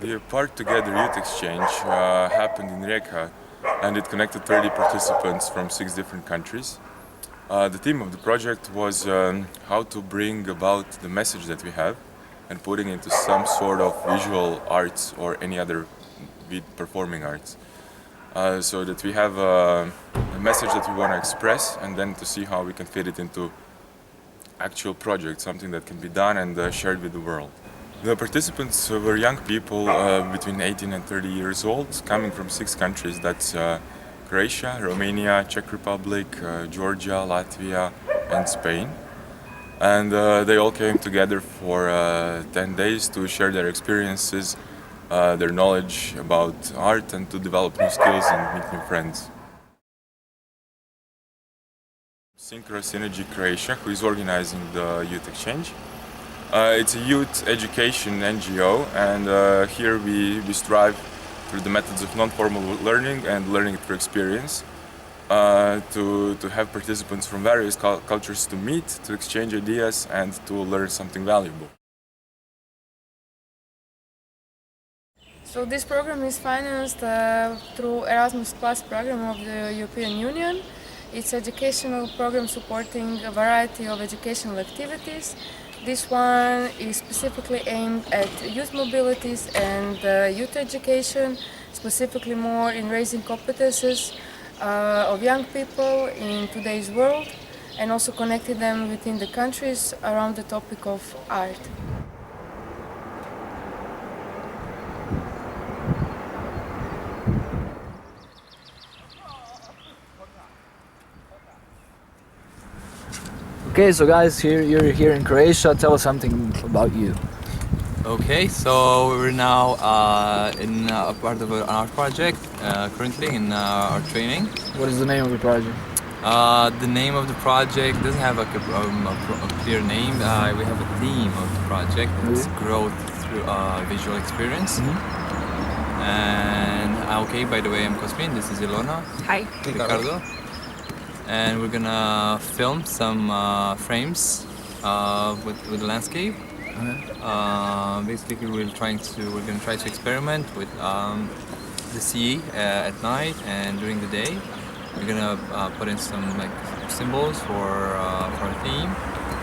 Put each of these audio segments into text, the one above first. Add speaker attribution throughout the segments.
Speaker 1: The apARTogether youth exchange happened in Rijeka, and it connected 30 participants from 6 different countries. The theme of the project was how to bring about the message that we have and putting into some sort of visual arts or any other performing arts. So that we have a message that we want to express, and then to see how we can fit it into actual project, something that can be done and shared with the world. The participants were young people between 18 and 30 years old, coming from 6 countries. That's Croatia, Romania, Czech Republic, Georgia, Latvia and Spain. And they all came together for 10 days to share their experiences, their knowledge about art, and to develop new skills and meet new friends. Syncro Croatia, who is organizing the youth exchange. It's a youth education NGO, and here we strive through the methods of non-formal learning and learning through experience to have participants from various cultures to meet, to exchange ideas and to learn something valuable.
Speaker 2: So this program is financed through ERASMUS Plus program of the European Union. It's an educational program supporting a variety of educational activities. This one is specifically aimed at youth mobilities and youth education, specifically more in raising competences of young people in today's world, and also connecting them within the countries around the topic of art.
Speaker 3: Okay, so guys, you're here in Croatia. Tell us something about you.
Speaker 4: Okay, so we're now in a part of an art project, currently in our training.
Speaker 3: What is the name of the project?
Speaker 4: The name of the project doesn't have a clear name. We have a theme of the project. It's growth through visual experience. And okay, by the way, I'm Cosmin. This is Ilona.
Speaker 2: Hi.
Speaker 4: Ricardo. And we're gonna film some frames with the landscape. Basically, we're gonna try to experiment with the sea at night, and during the day, we're gonna put in some symbols for our theme,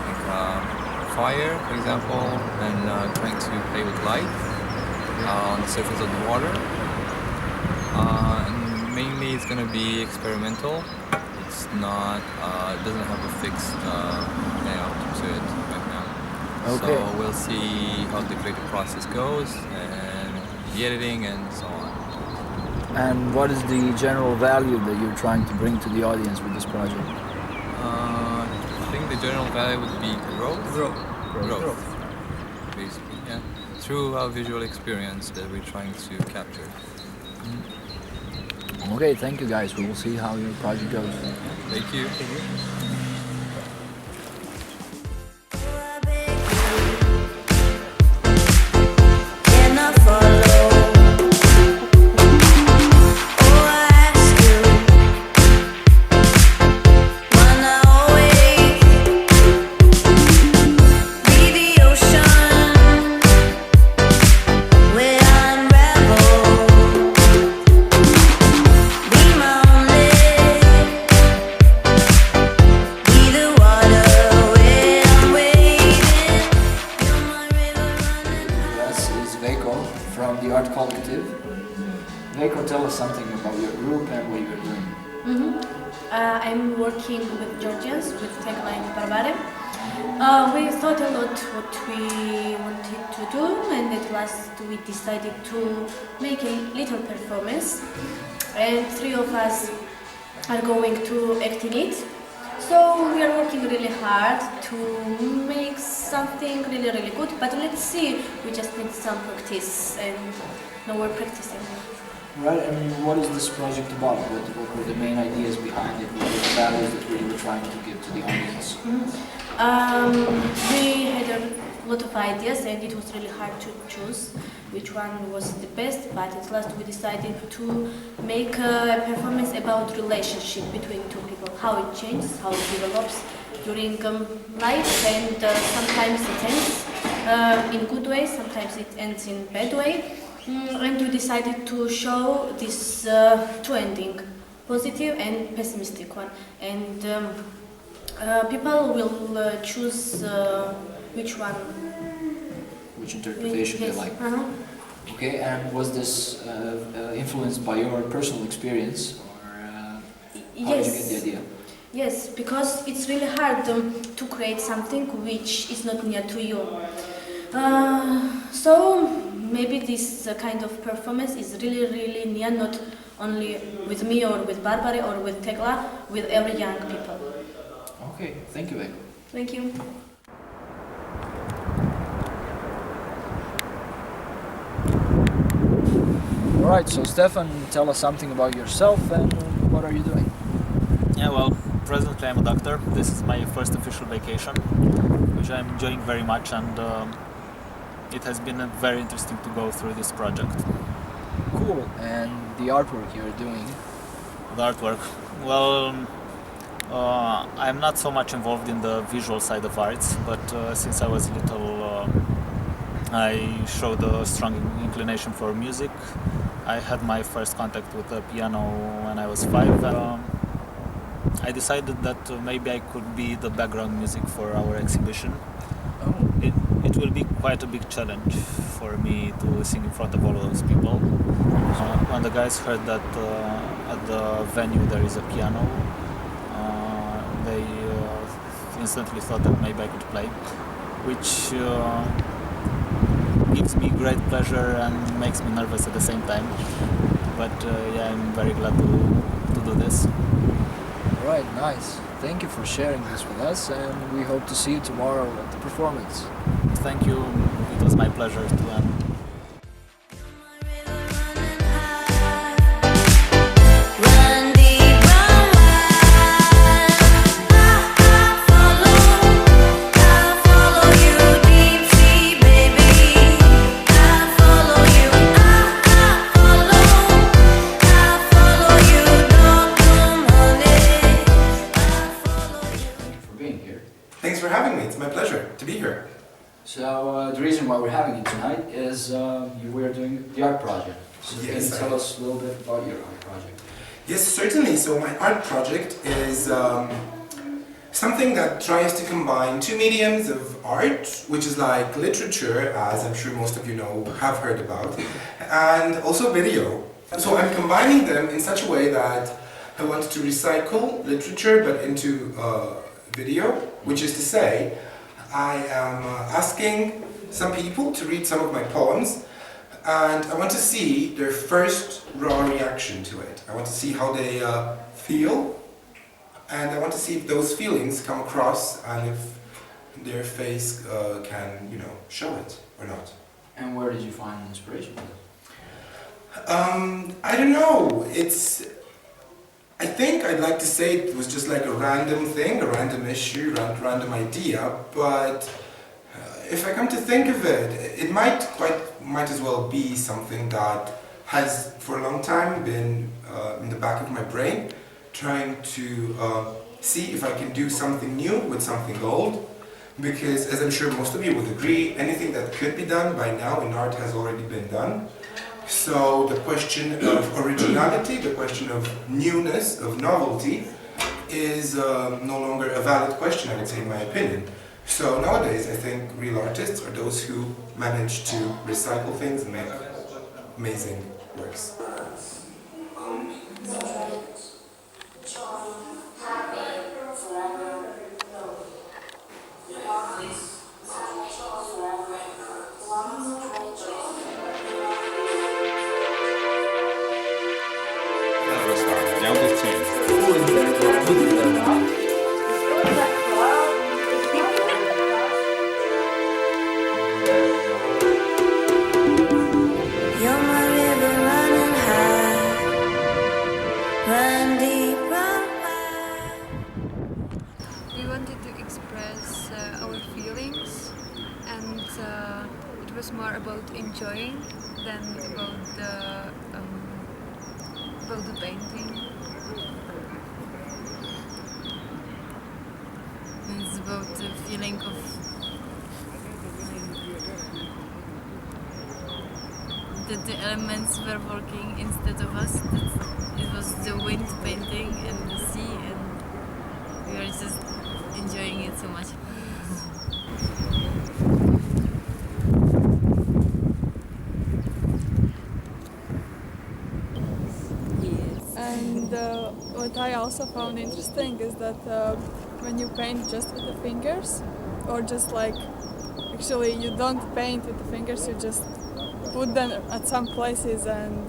Speaker 4: like fire, for example, and trying to play with light on the surface of the water. And mainly, it's gonna be experimental. It's not, it doesn't have a fixed layout to it right now.
Speaker 3: Okay.
Speaker 4: So we'll see how the creative process goes and the editing and so on.
Speaker 3: And what is the general value that you're trying to bring to the audience with this project?
Speaker 4: I think the general value would be growth. Basically, yeah. Through our visual experience that we're trying to capture.
Speaker 3: Okay, thank you guys. We will see how your project goes.
Speaker 4: Thank you.
Speaker 3: From the Art Collective. Veiko, tell us something about your group and what you're doing.
Speaker 5: I'm working with Georgians, with tagline Barbare. We thought a lot what we wanted to do, and at last we decided to make a little performance, and 3 of us are going to act in it. So we are working really hard to make something really good, but let's see, we just need some practice, and now we're practicing.
Speaker 3: Right, and what is this project about? What were the main ideas behind it? What were the values that we were trying to give to the audience?
Speaker 5: We had a lot of ideas, and it was really hard to choose which one was the best, but at last we decided to make a performance about relationship between 2 people, how it changes, how it develops during life, and sometimes it ends in good way, sometimes it ends in bad way. And we decided to show this two ending, positive and pessimistic one. And people will choose which one.
Speaker 3: Which interpretation
Speaker 5: Yes.
Speaker 3: they like.
Speaker 5: Uh-huh.
Speaker 3: Okay, and was this influenced by your personal experience, or how did you get the idea?
Speaker 5: Yes, because it's really hard to create something which is not near to you. So maybe this kind of performance is really near, not only with me or with Barbara or with Tekla, with every young people.
Speaker 3: Okay, thank you, Eko.
Speaker 5: Thank you.
Speaker 3: Alright, so Stefan, tell us something about yourself and what are you doing?
Speaker 6: Yeah, well, presently I'm a doctor. This is my first official vacation, which I'm enjoying very much, and it has been very interesting to go through this project.
Speaker 3: Cool, and the artwork you're doing?
Speaker 6: The artwork. Well, I'm not so much involved in the visual side of arts, but since I was little, I showed a strong inclination for music. I had my first contact with the piano when I was 5. I decided that maybe I could be the background music for our exhibition.
Speaker 3: Oh.
Speaker 6: It will be quite a big challenge for me to sing in front of all those people. When the guys heard that at the venue there is a piano, they instantly thought that maybe I could play, which gives me great pleasure and makes me nervous at the same time. But yeah, I'm very glad to do this.
Speaker 3: Alright, nice. Thank you for sharing this with us, and we hope to see you tomorrow at the performance.
Speaker 6: Thank you. It was my pleasure to
Speaker 7: Thanks for having me. It's my pleasure to be here.
Speaker 3: So the reason why we're having you tonight is we're doing the art project. So
Speaker 7: Yes,
Speaker 3: can you tell us a little bit about your art project?
Speaker 7: Yes, certainly. So my art project is something that tries to combine two mediums of art, which is like literature, as I'm sure most of you know, have heard about, and also video. So I'm combining them in such a way that I want to recycle literature but into video, which is to say, I am asking some people to read some of my poems, and I want to see their first raw reaction to it. I want to see how they feel, and I want to see if those feelings come across and if their face can, you know, show it or not.
Speaker 3: And where did you find inspiration for this?
Speaker 7: I don't know. I think I'd like to say it was just like a random thing, a random issue, a random idea, but if I come to think of it, it might as well be something that has for a long time been in the back of my brain, trying to see if I can do something new with something old, because as I'm sure most of you would agree, anything that could be done by now in art has already been done. So the question of originality, the question of newness, of novelty, is no longer a valid question, I would say, in my opinion. So nowadays, I think real artists are those who manage to recycle things and make amazing works.
Speaker 2: We wanted to express our feelings, and it was more about enjoying than about the painting. It's about the feeling of
Speaker 8: that the elements were working instead of us. It was the wind painting and the sea, and we were just enjoying it so much.
Speaker 9: And what I also found interesting is that when you paint just with the fingers, or just like, actually you don't paint with the fingers, you just put them at some places and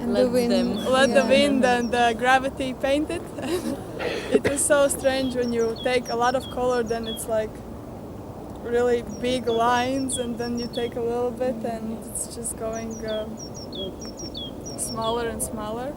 Speaker 8: let
Speaker 9: the wind and the gravity paint it. It was so strange when you take a lot of color, then it's like really big lines, and then you take a little bit and it's just going smaller and smaller.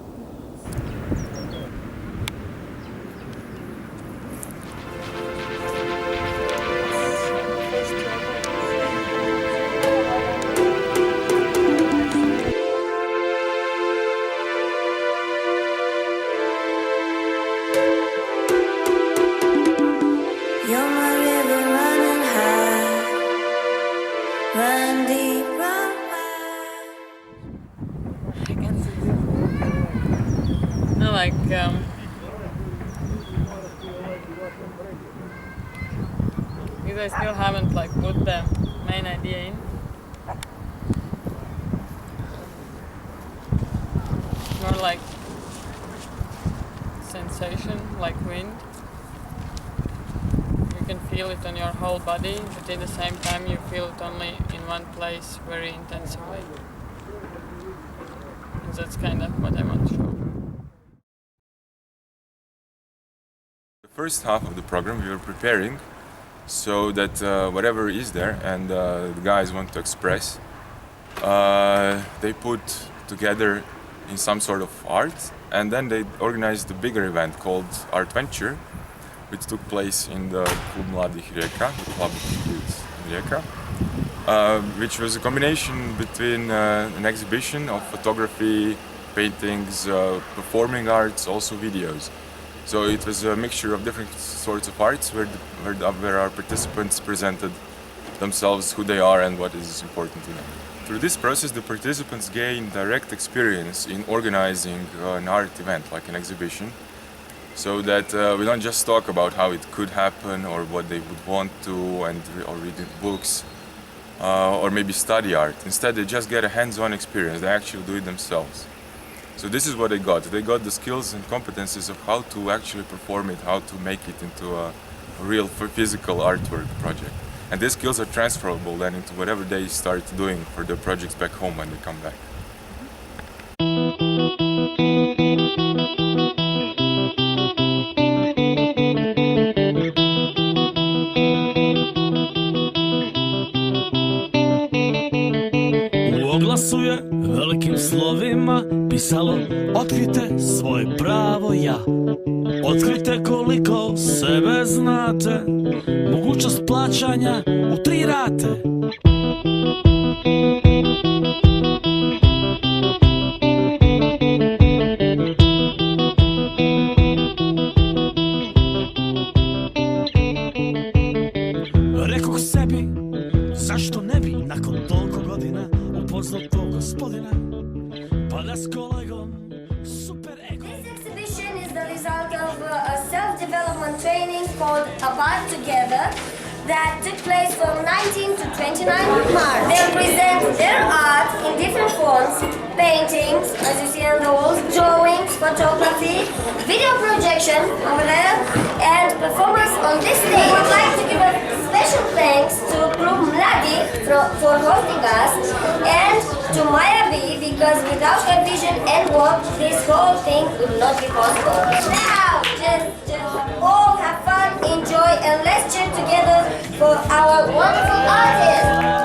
Speaker 10: You're my river running high, run deep, run wide.
Speaker 2: No, like because I still haven't like put the main idea in. More like sensation, like wind. You can feel it on your whole body, but at the same time you feel it only in one place very intensively. And that's kind of what I want to show.
Speaker 1: The first half of the program we were preparing so that whatever is there and the guys want to express, they put together in some sort of art, and then they organized a bigger event called Artventure, which took place in the Klub Mladih Rijeka, the club of youth in Rijeka, which was a combination between an exhibition of photography, paintings, performing arts, also videos. So it was a mixture of different sorts of arts where our participants presented themselves, who they are and what is important to them. Through this process, the participants gain direct experience in organizing an art event, like an exhibition, so that we don't just talk about how it could happen or what they would want to or read in books or maybe study art. Instead, they just get a hands-on experience. They actually do it themselves. So this is what they got. They got the skills and competencies of how to actually perform it, how to make it into a real physical artwork project. And these skills are transferable then into whatever they start doing for their projects back home when they come back.
Speaker 11: U oglasu je velikim slovima pisalo: otkrite svoje pravo ja. Otkrite koliko sebe znate, mogućnost plaćanja u 3 rate. Rekoh sebi, zašto ne bi nakon toliko godina upoznao tog gospodina, pa da s kolegom super ego.
Speaker 10: This exhibition is the result of a self-development training called apARTogether that took place from 19 to 29 March. They present their art in different forms: paintings, as you see on the walls, drawings, photography, video projection over there, and performance on this stage. I would like to give a special thanks to Klub Mladih for hosting us, and to Maya B, because without her vision and work, this whole thing would not be possible. Now, just all have fun, enjoy, and let's cheer together for our wonderful artists.